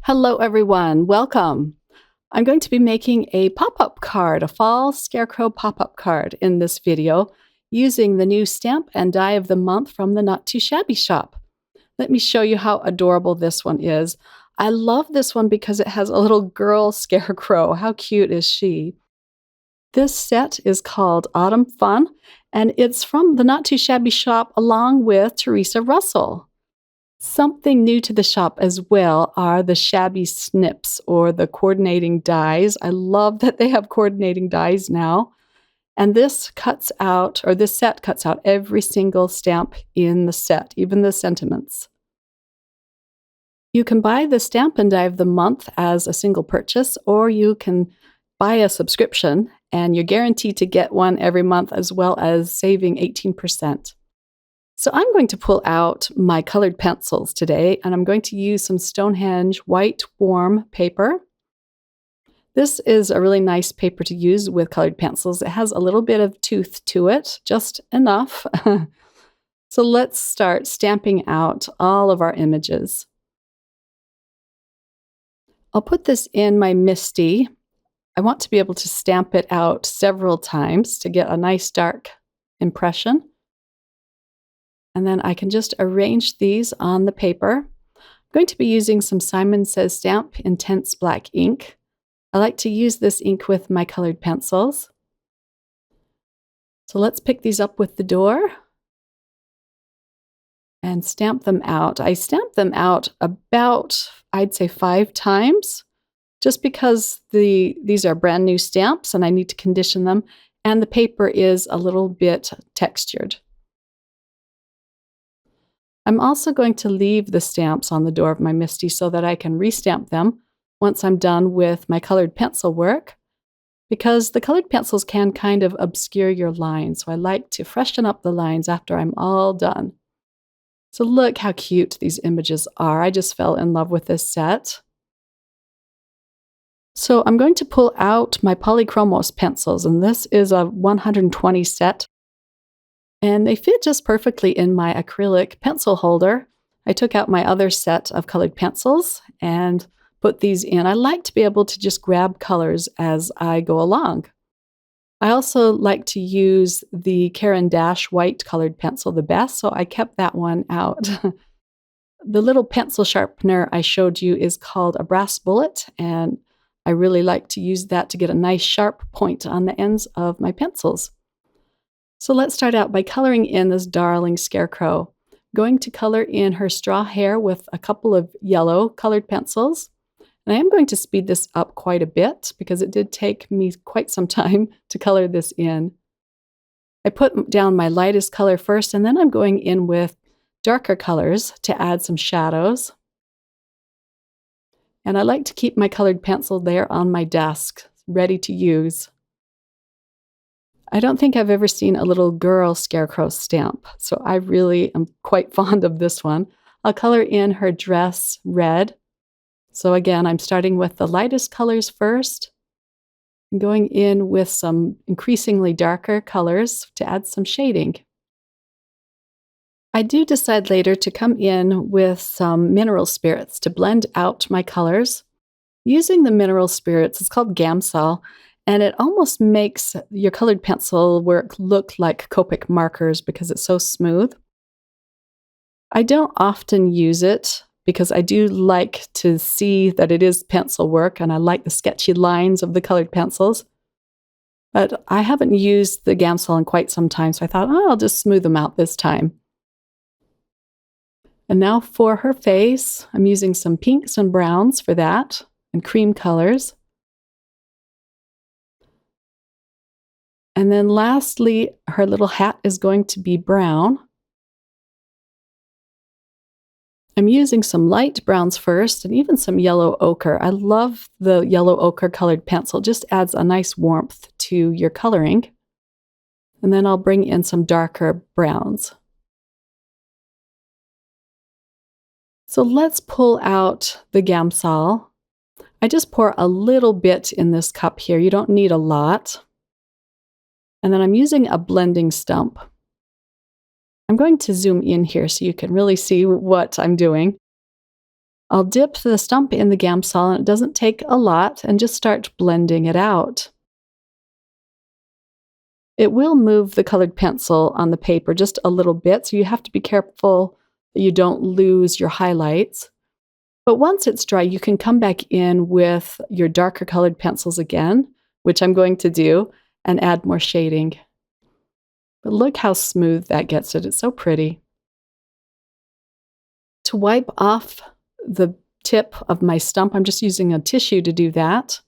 Hello everyone, welcome. I'm going to be making a pop-up card, a fall Scarecrow pop-up card in this video using the new stamp and die of the month from the Not Too Shabby shop. Let me show you how adorable this one is. I love this one because it has a little girl Scarecrow. How cute is she? This set is called Autumn Fun and it's from the Not Too Shabby shop along with Teresa Russell. Something new to the shop as well are the Shabby snips or the coordinating dies. I love that they have coordinating dies now. And this set cuts out every single stamp in the set, even the sentiments. You can buy the stamp and die of the month as a single purchase, or you can buy a subscription and you're guaranteed to get one every month as well as saving 18%. So I'm going to pull out my colored pencils today, and I'm going to use some Stonehenge white warm paper. This is a really nice paper to use with colored pencils. It has a little bit of tooth to it, just enough. So let's start stamping out all of our images. I'll put this in my MISTI. I want to be able to stamp it out several times to get a nice dark impression. And then I can just arrange these on the paper. I'm going to be using some Simon Says Stamp Intense Black ink. I like to use this ink with my colored pencils. So let's pick these up with the door and stamp them out. I stamp them out about, I'd say 5 times, just because these are brand new stamps and I need to condition them, and the paper is a little bit textured. I'm also going to leave the stamps on the door of my MISTI so that I can restamp them once I'm done with my colored pencil work, because the colored pencils can kind of obscure your lines, so I like to freshen up the lines after I'm all done. So look how cute these images are. I just fell in love with this set. So I'm going to pull out my Polychromos pencils, and this is a 120 set. And they fit just perfectly in my acrylic pencil holder. I took out my other set of colored pencils and put these in. I like to be able to just grab colors as I go along. I also like to use the Caran d'Ache white colored pencil the best, so I kept that one out. The little pencil sharpener I showed you is called a brass bullet, and I really like to use that to get a nice sharp point on the ends of my pencils. So let's start out by coloring in this darling Scarecrow. I'm going to color in her straw hair with a couple of yellow colored pencils. And I am going to speed this up quite a bit because it did take me quite some time to color this in. I put down my lightest color first, and then I'm going in with darker colors to add some shadows. And I like to keep my colored pencil there on my desk, ready to use. I don't think I've ever seen a little girl Scarecrow stamp, so I really am quite fond of this one. I'll color in her dress red. So again, I'm starting with the lightest colors first, and going in with some increasingly darker colors to add some shading. I do decide later to come in with some mineral spirits to blend out my colors. Using the mineral spirits, it's called Gamsol, and it almost makes your colored pencil work look like Copic markers because it's so smooth. I don't often use it because I do like to see that it is pencil work, and I like the sketchy lines of the colored pencils. But I haven't used the Gamsol in quite some time, so I thought, oh, I'll just smooth them out this time. And now for her face, I'm using some pinks and browns for that, and cream colors. And then lastly, her little hat is going to be brown. I'm using some light browns first and even some yellow ochre. I love the yellow ochre colored pencil. It just adds a nice warmth to your coloring. And then I'll bring in some darker browns. So let's pull out the Gamsol. I just pour a little bit in this cup here. You don't need a lot. And then I'm using a blending stump. I'm going to zoom in here so you can really see what I'm doing. I'll dip the stump in the Gamsol, and it doesn't take a lot, and just start blending it out. It will move the colored pencil on the paper just a little bit, so you have to be careful that you don't lose your highlights. But once it's dry, you can come back in with your darker colored pencils again, which I'm going to do, and add more shading. But look how smooth that gets it. It's so pretty. To wipe off the tip of my stump, I'm just using a tissue to do that.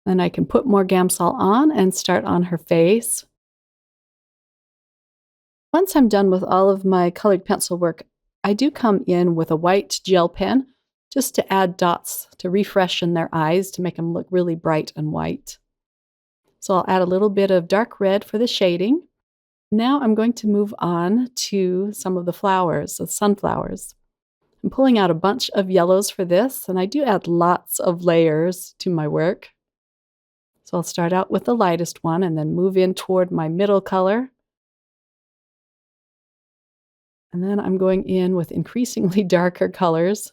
Then I can put more Gamsol on and start on her face. Once I'm done with all of my colored pencil work, I do come in with a white gel pen just to add dots to refreshen their eyes to make them look really bright and white. So I'll add a little bit of dark red for the shading. Now I'm going to move on to some of the flowers, the sunflowers. I'm pulling out a bunch of yellows for this, and I do add lots of layers to my work. So I'll start out with the lightest one and then move in toward my middle color. And then I'm going in with increasingly darker colors.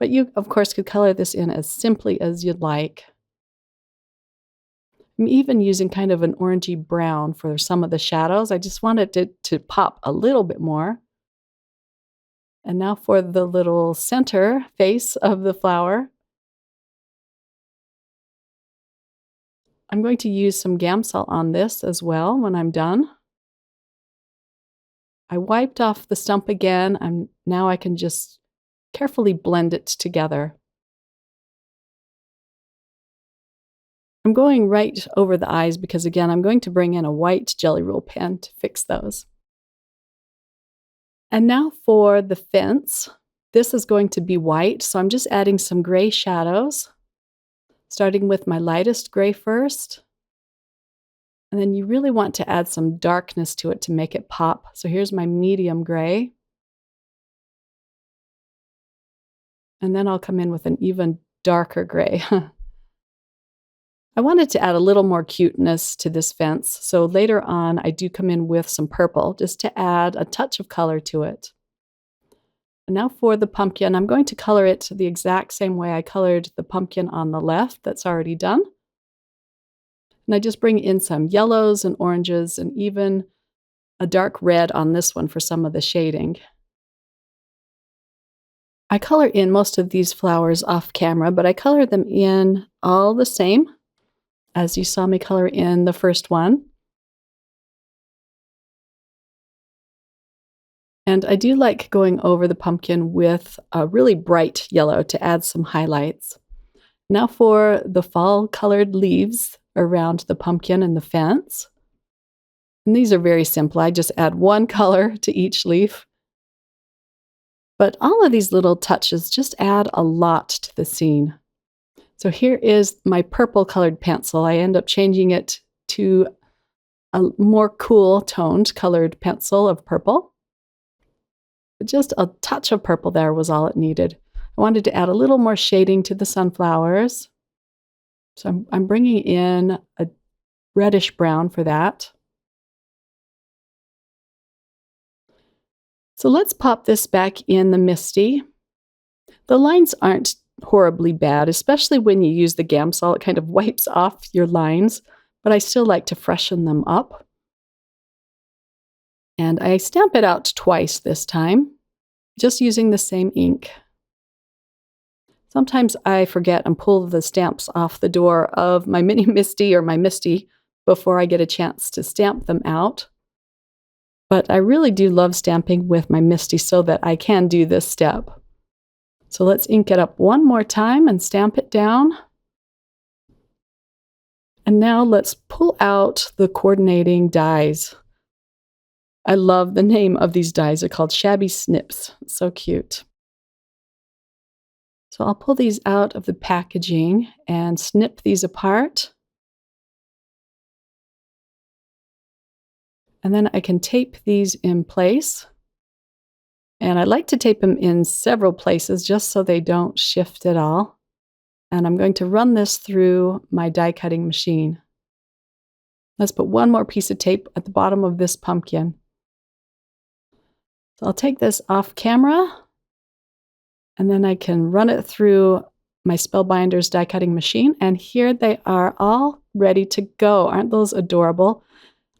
But you, of course, could color this in as simply as you'd like. I'm even using kind of an orangey brown for some of the shadows. I just wanted it to pop a little bit more. And now for the little center face of the flower. I'm going to use some Gamsol on this as well when I'm done. I wiped off the stump again. Now I can just carefully blend it together. I'm going right over the eyes because, again, I'm going to bring in a white Jelly Roll pen to fix those. And now for the fence. This is going to be white, so I'm just adding some gray shadows, starting with my lightest gray first. And then you really want to add some darkness to it to make it pop. So here's my medium gray. And then I'll come in with an even darker gray. I wanted to add a little more cuteness to this fence, so later on I do come in with some purple just to add a touch of color to it. And now for the pumpkin, I'm going to color it the exact same way I colored the pumpkin on the left that's already done. And I just bring in some yellows and oranges and even a dark red on this one for some of the shading. I color in most of these flowers off camera, but I color them in all the same as you saw me color in the first one. And I do like going over the pumpkin with a really bright yellow to add some highlights. Now for the fall colored leaves around the pumpkin and the fence. And these are very simple. I just add one color to each leaf. But all of these little touches just add a lot to the scene. So here is my purple colored pencil. I end up changing it to a more cool toned colored pencil of purple. But just a touch of purple there was all it needed. I wanted to add a little more shading to the sunflowers. So I'm bringing in a reddish brown for that. So let's pop this back in the Misty. The lines aren't horribly bad, especially when you use the Gamsol. It kind of wipes off your lines, but I still like to freshen them up. And I stamp it out twice this time, just using the same ink. Sometimes I forget and pull the stamps off the door of my Mini Misty or my Misty before I get a chance to stamp them out. But I really do love stamping with my Misty so that I can do this step. So let's ink it up one more time and stamp it down. And now let's pull out the coordinating dies. I love the name of these dies. They're called Shabby Snips. So cute. So I'll pull these out of the packaging and snip these apart. And then I can tape these in place. And I like to tape them in several places just so they don't shift at all. And I'm going to run this through my die cutting machine. Let's put one more piece of tape at the bottom of this pumpkin. So I'll take this off camera. And then I can run it through my Spellbinders die cutting machine, and here they are all ready to go. Aren't those adorable?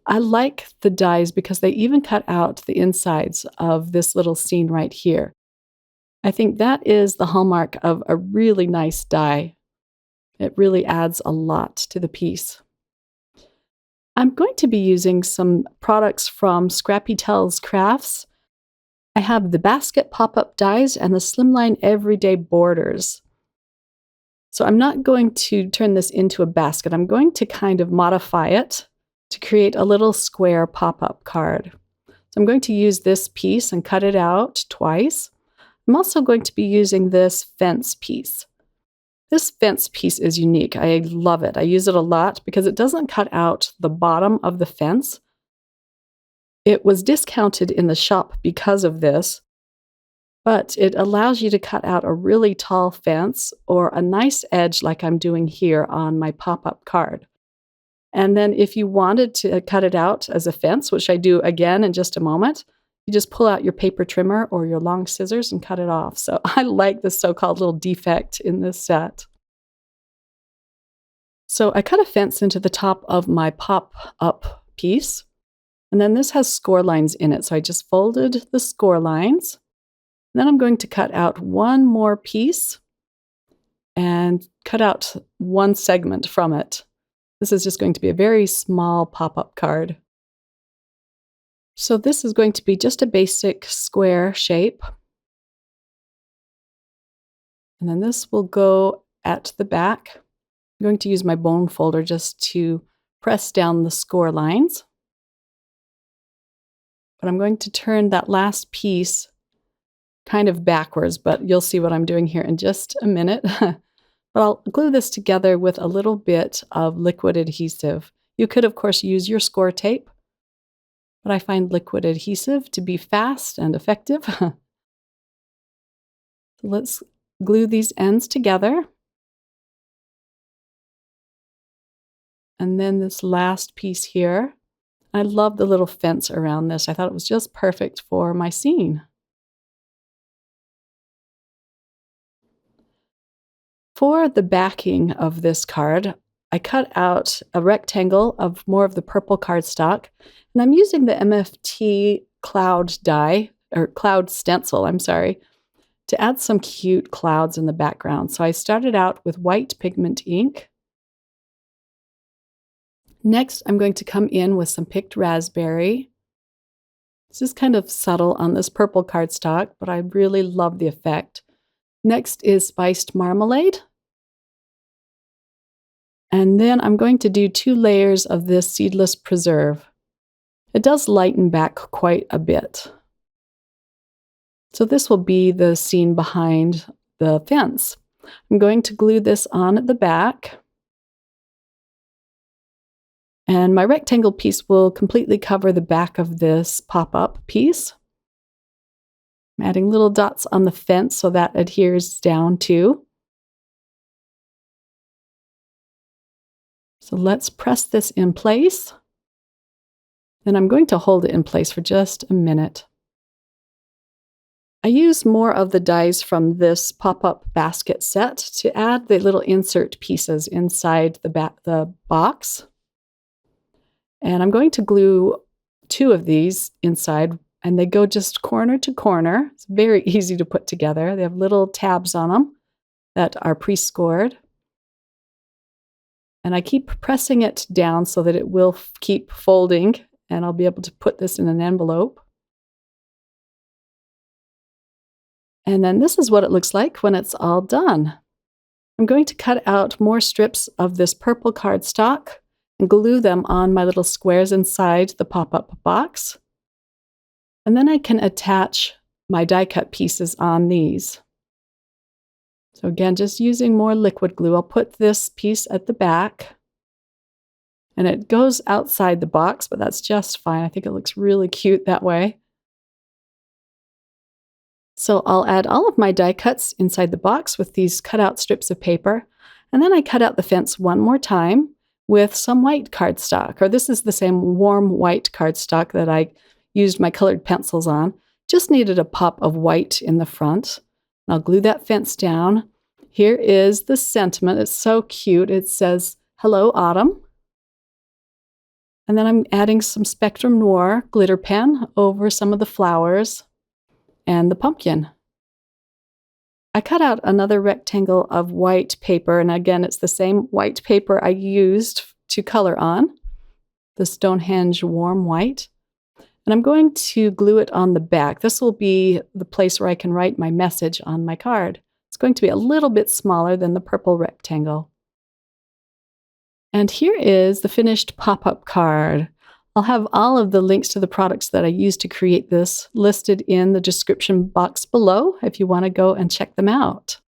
I like the dies because they even cut out the insides of this little scene right here. I think that is the hallmark of a really nice die. It really adds a lot to the piece. I'm going to be using some products from Scrappy Tells Crafts. I have the basket pop-up dies and the slimline everyday borders. So I'm not going to turn this into a basket. I'm going to kind of modify it to create a little square pop-up card. So I'm going to use this piece and cut it out twice. I'm also going to be using this fence piece. This fence piece is unique. I love it. I use it a lot because it doesn't cut out the bottom of the fence. It was discounted in the shop because of this, but it allows you to cut out a really tall fence or a nice edge like I'm doing here on my pop-up card. And then if you wanted to cut it out as a fence, which I do again in just a moment, you just pull out your paper trimmer or your long scissors and cut it off. So I like this so-called little defect in this set. So I cut a fence into the top of my pop-up piece. And then this has score lines in it. So I just folded the score lines. Then I'm going to cut out one more piece and cut out one segment from it. This is just going to be a very small pop-up card. So this is going to be just a basic square shape. And then this will go at the back. I'm going to use my bone folder just to press down the score lines. But I'm going to turn that last piece kind of backwards, but you'll see what I'm doing here in just a minute. But I'll glue this together with a little bit of liquid adhesive. You could, of course, use your score tape, but I find liquid adhesive to be fast and effective. So let's glue these ends together. And then this last piece here. I love the little fence around this. I thought it was just perfect for my scene. For the backing of this card, I cut out a rectangle of more of the purple cardstock, and I'm using the MFT cloud die, or cloud stencil, I'm sorry, to add some cute clouds in the background. So I started out with white pigment ink. Next, I'm going to come in with some picked raspberry. This is kind of subtle on this purple cardstock, but I really love the effect. Next is spiced marmalade. And then I'm going to do 2 layers of this seedless preserve. It does lighten back quite a bit. So this will be the scene behind the fence. I'm going to glue this on at the back. And my rectangle piece will completely cover the back of this pop-up piece. I'm adding little dots on the fence so that adheres down too. So let's press this in place. Then I'm going to hold it in place for just a minute. I use more of the dies from this pop-up basket set to add the little insert pieces inside the box. And I'm going to glue 2 of these inside, and they go just corner to corner. It's very easy to put together. They have little tabs on them that are pre-scored. And I keep pressing it down so that it will keep folding, and I'll be able to put this in an envelope. And then this is what it looks like when it's all done. I'm going to cut out more strips of this purple cardstock and glue them on my little squares inside the pop-up box. And then I can attach my die cut pieces on these. So again, just using more liquid glue, I'll put this piece at the back. And it goes outside the box, but that's just fine. I think it looks really cute that way. So I'll add all of my die cuts inside the box with these cutout strips of paper. And then I cut out the fence one more time with some white cardstock, or this is the same warm white cardstock that I used my colored pencils on. Just needed a pop of white in the front. I'll glue that fence down. Here is the sentiment. It's so cute. It says, "Hello, Autumn." And then I'm adding some Spectrum Noir glitter pen over some of the flowers and the pumpkin. I cut out another rectangle of white paper, and again, it's the same white paper I used to color on, the Stonehenge warm white. And I'm going to glue it on the back. This will be the place where I can write my message on my card. It's going to be a little bit smaller than the purple rectangle. And here is the finished pop-up card. I'll have all of the links to the products that I used to create this listed in the description box below if you want to go and check them out.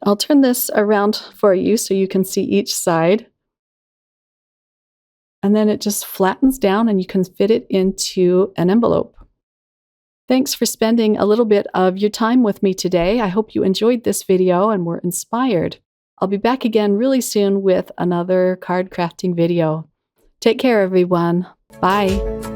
I'll turn this around for you so you can see each side. And then it just flattens down and you can fit it into an envelope. Thanks for spending a little bit of your time with me today. I hope you enjoyed this video and were inspired. I'll be back again really soon with another card crafting video. Take care, everyone. Bye.